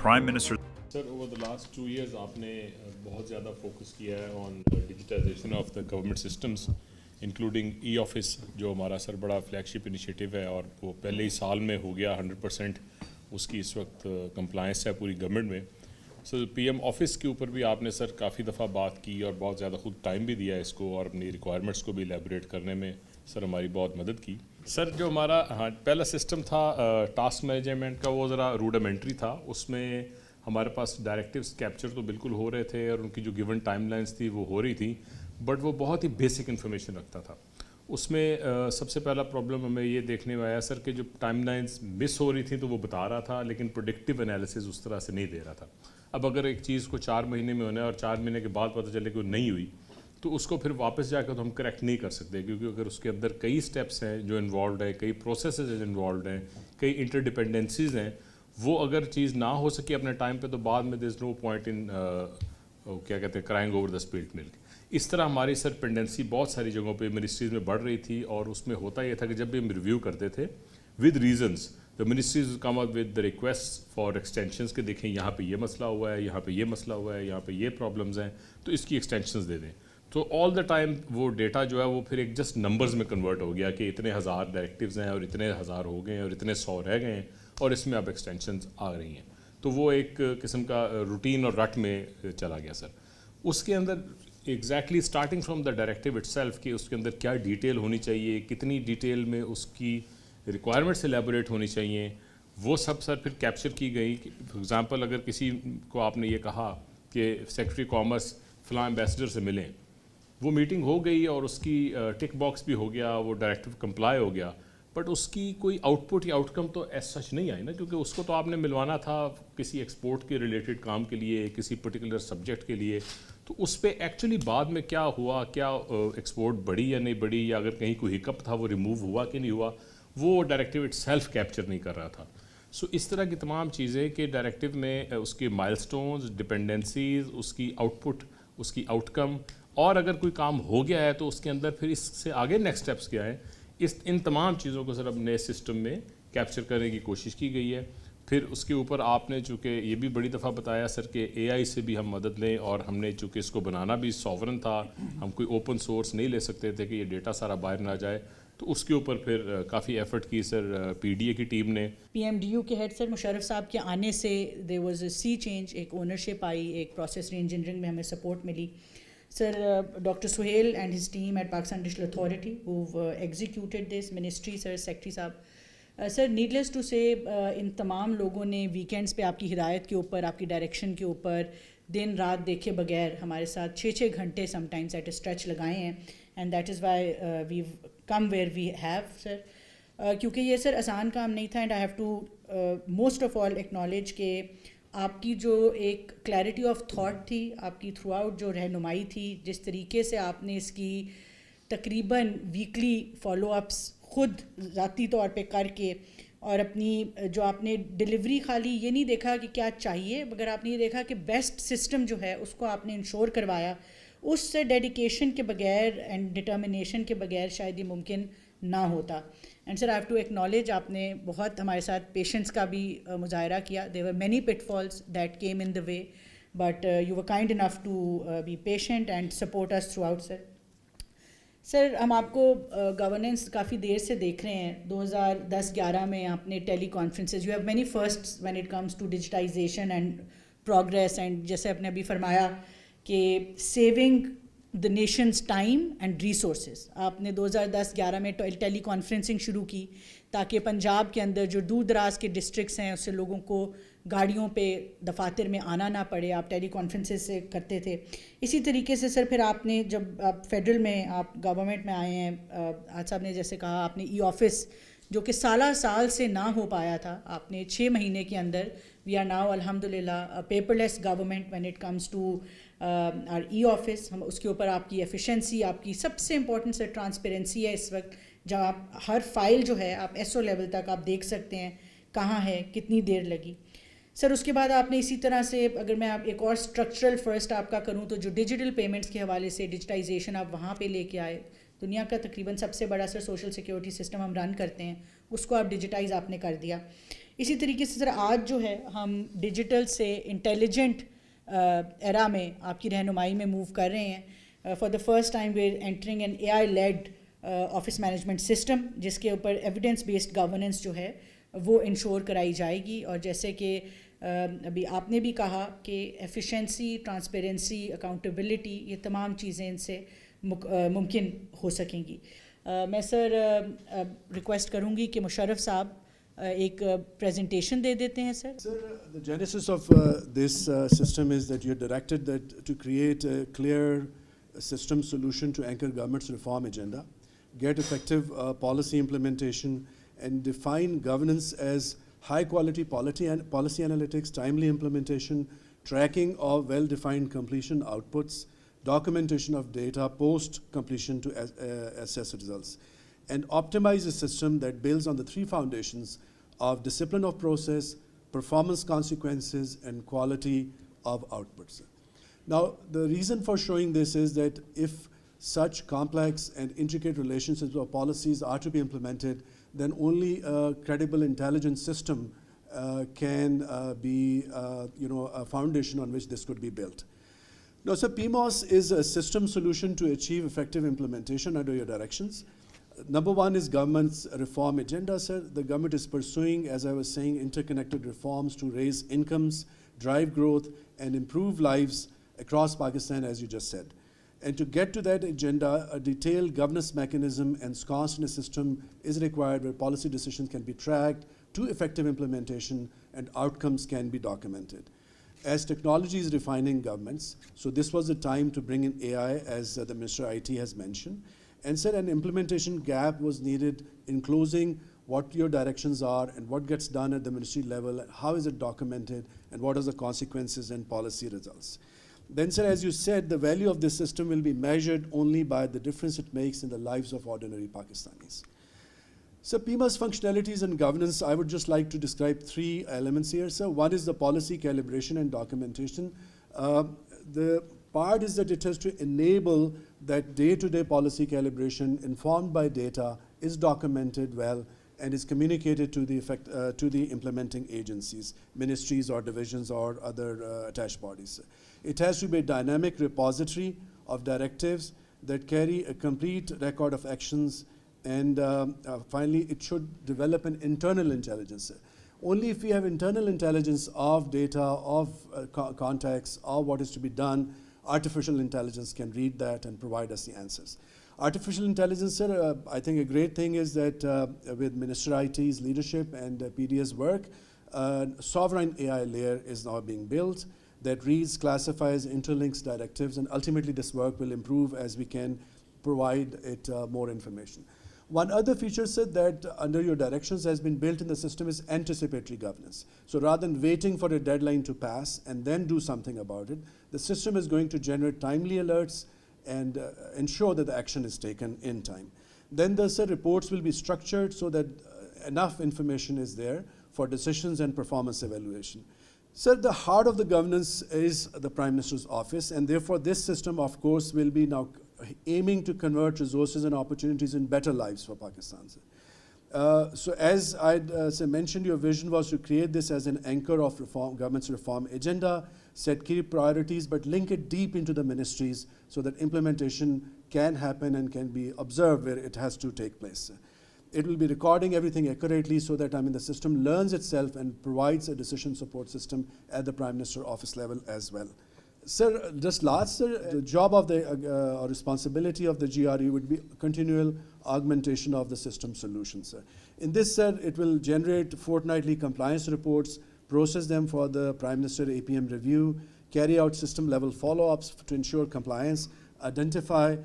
Prime Minister. Sir, over the last 2 years آپ نے بہت زیادہ فوکس کیا ہے on digitisation of the government systems including e office جو ہمارا سر بڑا فلیگ شپ انیشیٹو ہے اور وہ پہلے ہی سال میں ہو گیا 100% اس کی اس وقت کمپلائنس ہے پوری گورنمنٹ میں. سر پی ایم آفس کے اوپر بھی آپ نے سر کافی دفعہ بات کی اور بہت زیادہ خود ٹائم بھی دیا اس کو اور اپنی ریکوائرمنٹس کو بھی ایلیبوریٹ کرنے میں سر ہماری بہت مدد کی. سر جو ہمارا پہلا سسٹم تھا ٹاسک مینجمنٹ کا وہ ذرا روڈامنٹری تھا. اس میں ہمارے پاس ڈائریکٹیوز کیپچر تو بالکل ہو رہے تھے اور ان کی جو گیون ٹائم لائنس تھی وہ ہو رہی تھی, بٹ وہ بہت ہی بیسک انفارمیشن رکھتا تھا. اس میں سب سے پہلا پرابلم ہمیں یہ دیکھنے میں آیا سر کہ جو ٹائم لائنس مس ہو رہی تھیں تو وہ بتا رہا تھا لیکن پروڈکٹیو انالیسز اس طرح سے نہیں دے رہا تھا. اب اگر ایک چیز کو 4 مہینے میں ہونا ہے اور 4 مہینے کے بعد پتہ چلے کہ وہ نہیں ہوئی تو اس کو پھر واپس جا کے تو ہم کریکٹ نہیں کر سکتے, کیونکہ اگر اس کے اندر کئی سٹیپس ہیں جو انوالوڈ ہیں, کئی پروسیسز انوالوڈ ہیں, کئی انٹر ڈپینڈنسیز ہیں, وہ اگر چیز نہ ہو سکی اپنے ٹائم پہ تو بعد میں دیر از نو پوائنٹ ان کیا کہتے ہیں کرائنگ اوور دا اسپلٹ ملک. اس طرح ہماری سر پینڈنسی بہت ساری جگہوں پہ منسٹریز میں بڑھ رہی تھی اور اس میں ہوتا یہ تھا کہ جب بھی ہم ریویو کرتے تھے with reasons the ministries come up with the request for extensions کہ دیکھیں یہاں پہ یہ مسئلہ ہوا ہے, یہاں پہ یہ مسئلہ ہوا ہے, یہاں پہ یہ پرابلمز ہیں تو اس کی ایکسٹینشنز دے دیں. تو آل دا ٹائم وہ ڈیٹا جو ہے وہ پھر ایک جسٹ نمبرز میں کنورٹ ہو گیا کہ اتنے ہزار ڈائریکٹیوز ہیں اور اتنے ہزار ہو گئے ہیں اور اتنے 100 رہ گئے ہیں اور اس میں اب ایکسٹینشنز آ رہی ہیں. تو وہ ایک قسم کا روٹین اور رٹ میں چلا گیا سر. اس کے اندر exactly starting from the directive itself کہ اس کے اندر کیا ڈیٹیل ہونی چاہیے, کتنی ڈیٹیل میں اس کی ریکوائرمنٹس ایلیبوریٹ ہونی چاہیے, وہ سب سر پھر کیپچر کی گئی. فار ایگزامپل اگر کسی کو آپ نے یہ کہا کہ سیکرٹری کامرس فلاں ایمبیسڈر سے ملیں, وہ میٹنگ ہو گئی اور اس کی ٹک باکس بھی ہو گیا, وہ ڈائریکٹیو کمپلائی ہو گیا, بٹ اس کی کوئی آؤٹ پٹ یا آؤٹ کم تو ایز سچ نہیں آئی نا, کیونکہ اس کو تو آپ نے ملوانا تھا کسی ایکسپورٹ کے ریلیٹڈ کام کے لیے, کسی پرٹیکولر سبجیکٹ کے لیے. تو اس پہ ایکچولی بعد میں کیا ہوا, کیا ایکسپورٹ بڑھی یا نہیں بڑھی, یا اگر کہیں کوئی ہکپ تھا وہ ریموو ہوا کہ نہیں ہوا, وہ ڈائریکٹیو اٹ سیلف کیپچر نہیں کر رہا تھا. سو اس طرح کی تمام چیزیں کہ ڈائریکٹیو میں اس کے مائل سٹونز, ڈپینڈنسیز, اس کی آؤٹ پٹ, اس کی آؤٹ کم, اور اگر کوئی کام ہو گیا ہے تو اس کے اندر پھر اس سے آگے نیکسٹ سٹیپس کیا ہے, ان تمام چیزوں کو سر اب نئے سسٹم میں کیپچر کرنے کی کوشش کی گئی ہے. پھر اس کے اوپر آپ نے چونکہ یہ بھی بڑی دفعہ بتایا سر کہ اے آئی سے بھی ہم مدد لیں, اور ہم نے چونکہ اس کو بنانا بھی سوورن تھا, ہم کوئی اوپن سورس نہیں لے سکتے تھے کہ یہ ڈیٹا سارا باہر نہ جائے, تو اس کے اوپر پھر کافی ایفرٹ کی سر پی ڈی اے کی ٹیم نے. P M D U head ہیڈ سر مشرف صاحب کے آنے سے there was a sea change, ایک اونرشپ آئی, ایک پروسیس ری انجینئرنگ میں ہمیں سپورٹ ملی. Sir, Dr. Suhail and his team at Pakistan Digital Authority who've executed this ministry, sir, Secretary Saab. Sir, needless to say, ان تمام لوگوں نے ویکینڈس پہ آپ کی ہدایت کے اوپر, آپ کی ڈائریکشن کے اوپر دن رات دیکھے بغیر ہمارے ساتھ 6 گھنٹے sometimes at a stretch لگائے ہیں, and that is why we've come where we have sir. کیونکہ یہ سر آسان کام نہیں تھا, and I have to most of all acknowledge کہ آپ کی جو ایک کلیئرٹی آف تھاٹ تھی, آپ کی تھرو آؤٹ جو رہنمائی تھی, جس طریقے سے آپ نے اس کی تقریباً ویکلی فالو اپس خود ذاتی طور پہ کر کے, اور اپنی جو آپ نے ڈلیوری خالی یہ نہیں دیکھا کہ کیا چاہیے, مگر آپ نے یہ دیکھا کہ بیسٹ سسٹم جو ہے اس کو آپ نے انشور کروایا. اس سے ڈیڈیکیشن کے بغیر اینڈ ڈٹرمنیشن کے بغیر شاید یہ ممکن نہ ہوتا. And sir I have to acknowledge, آپ نے بہت ہمارے ساتھ پیشنس کا بھی مظاہرہ کیا. There were many pitfalls that came in the way, but you were kind enough to be patient and support us throughout. Sir ہم آپ کو گورننس کافی دیر سے دیکھ رہے ہیں. 2010-11 میں آپ نے teleconferences, you have many firsts when it comes to digitisation and progress, and جیسے آپ نے ابھی فرمایا کہ saving the nation's time and resources. آپ نے 2010-11 میں ٹیلی کانفرنسنگ شروع کی تاکہ پنجاب کے اندر جو دور دراز کے ڈسٹرکٹس ہیں اس سے لوگوں کو گاڑیوں پہ دفاتر میں آنا نہ پڑے, آپ ٹیلی کانفرنسز سے کرتے تھے. اسی طریقے سے سر پھر آپ نے جب آپ فیڈرل میں آپ گورنمنٹ میں آئے ہیں, آج صاحب نے جیسے کہا آپ نے ای آفس جو کہ سال سے نہ ہو پایا تھا, آپ نے 6 مہینے کے اندر, وی آر ناؤ الحمد للہ paperless government when it comes to our e office. ہم اس کے اوپر آپ کی ایفیشنسی, آپ کی سب سے امپورٹنٹ سر ٹرانسپیرنسی ہے اس وقت, جب آپ ہر فائل جو ہے آپ ایس او لیول تک آپ دیکھ سکتے ہیں کہاں ہے, کتنی دیر لگی. سر اس کے بعد آپ نے اسی طرح سے, اگر میں آپ ایک اور اسٹرکچرل فرسٹ آپ کا کروں تو جو ڈیجیٹل پیمنٹس کے حوالے سے ڈیجیٹائزیشن آپ وہاں پہ لے کے آئے, दुनिया का तकरीबन सबसे बड़ा सर सोशल सिक्योरिटी सिस्टम हम रन करते हैं, उसको आप डिजिटाइज़ आपने कर दिया। इसी तरीके से सर आज जो है हम डिजिटल से इंटेलिजेंट एरा में आपकी रहनुमाई में मूव कर रहे हैं। For the first time we are entering an AI led office management system, जिसके ऊपर एविडेंस बेस्ड गवर्नेंस जो है वो इंश्योर कराई जाएगी। और जैसे कि अभी आपने भी कहा कि एफिशिएंसी, ट्रांसपेरेंसी, अकाउंटेबिलिटी, ये तमाम चीज़ें इनसे मुमकिन हो सकेंगी। मैं सर रिक्वेस्ट करूँगी कि मुशर्रफ साहब एक प्रेजेंटेशन दे देते हैं sir. Sir, the genesis of this system is that you're directed that to create a clear system solution to anchor government's reform agenda, get effective policy implementation, and define governance as high-quality policy analytics, timely implementation, tracking of well-defined completion outputs, documentation of data post-completion to assess results, and optimize a system that builds on the three foundations of discipline of process, performance consequences, and quality of outputs. Now, the reason for showing this is that if such complex and intricate relationships or policies are to be implemented, then only a credible intelligence system can be a foundation on which this could be built. Now, so PMOS is a system solution to achieve effective implementation under your directions. Number one is government's reform agenda, sir. The government is pursuing, as I was saying, interconnected reforms to raise incomes, drive growth, and improve lives across Pakistan, as you just said. And to get to that agenda, a detailed governance mechanism and sconced in a system is required where policy decisions can be tracked to effective implementation and outcomes can be documented. As technology is refining governments, so this was the time to bring in AI, as the Minister of IT has mentioned, and said an implementation gap was needed in closing what your directions are and what gets done at the ministry level, and how is it documented, and what are the consequences and policy results. Then, sir, as you said, the value of this system will be measured only by the difference it makes in the lives of ordinary Pakistanis. So, PMOS functionalities and governance, I would just like to describe three elements here, sir. One is the policy calibration and documentation. The part is that it has to enable that day-to-day policy calibration informed by data is documented well and is communicated to the implementing agencies, ministries or divisions or other attached bodies. It has to be a dynamic repository of directives that carry a complete record of actions, and finally it should develop an internal intelligence. Only if we have internal intelligence of data, of contacts, of what is to be done, artificial intelligence can read that and provide us the answers. Artificial intelligence, sir, I think a great thing is that with Minister IT's leadership and PD's work, sovereign AI layer is now being built that reads, classifies, interlinks directives, and ultimately this work will improve as we can provide it more information. One other feature, sir, that under your directions has been built in the system is anticipatory governance. So rather than waiting for a deadline to pass and then do something about it, the system is going to generate timely alerts and ensure that the action is taken in time. Then the reports will be structured so that enough information is there for decisions and performance evaluation. Sir, the heart of the governance is the Prime Minister's office, and therefore this system, of course, will be now aiming to convert resources and opportunities in better lives for Pakistan. So as I mentioned, your vision was to create this as an anchor of government's reform agenda, set key priorities, but link it deep into the ministries so that implementation can happen and can be observed where it has to take place. It will be recording everything accurately so that the system learns itself and provides a decision support system at the Prime Minister office level as well. Sir, just last, sir, the job of the or responsibility of the GRE would be continual augmentation of the system solutions, sir. In this, sir, it will generate fortnightly compliance reports, process them for the Prime Minister APM review, carry out system level follow-ups to ensure compliance, identify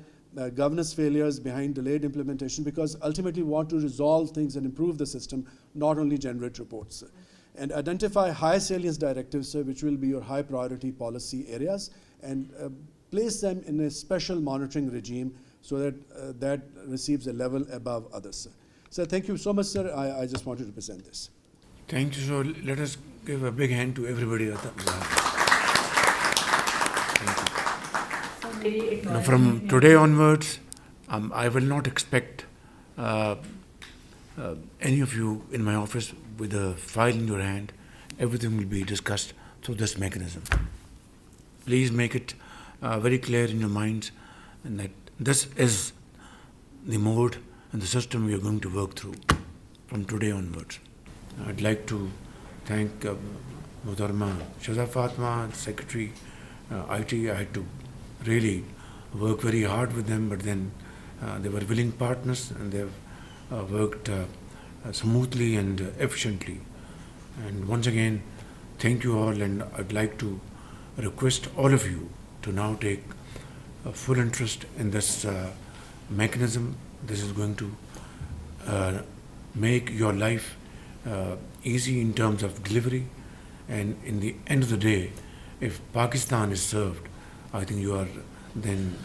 governance failures behind delayed implementation, because ultimately we want to resolve things and improve the system, not only generate reports, sir. And identify high salience directives, sir, which will be your high priority policy areas, and place them in a special monitoring regime so that that receives a level above others, sir. So thank you so much, sir. I just wanted to present this. Thank you. So let us give a big hand to everybody. Now, from today onwards, I will not expect any of you in my office with a file in your hand. Everything will be discussed through this mechanism. Please make it very clear in your minds and that this is the mode and the system we are going to work through from today onwards. I'd like to thank Muhtarma Shahzad Fatma, Secretary IT. I had to really work very hard with them, but then they were willing partners and they've worked smoothly and efficiently. And once again, thank you all, and I'd like to request all of you to now take a full interest in this mechanism. This is going to make your life easy in terms of delivery, and in the end of the day, if Pakistan is served, I think you are then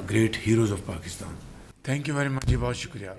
great heroes of Pakistan. Thank you very much. बहुत शुक्रिया.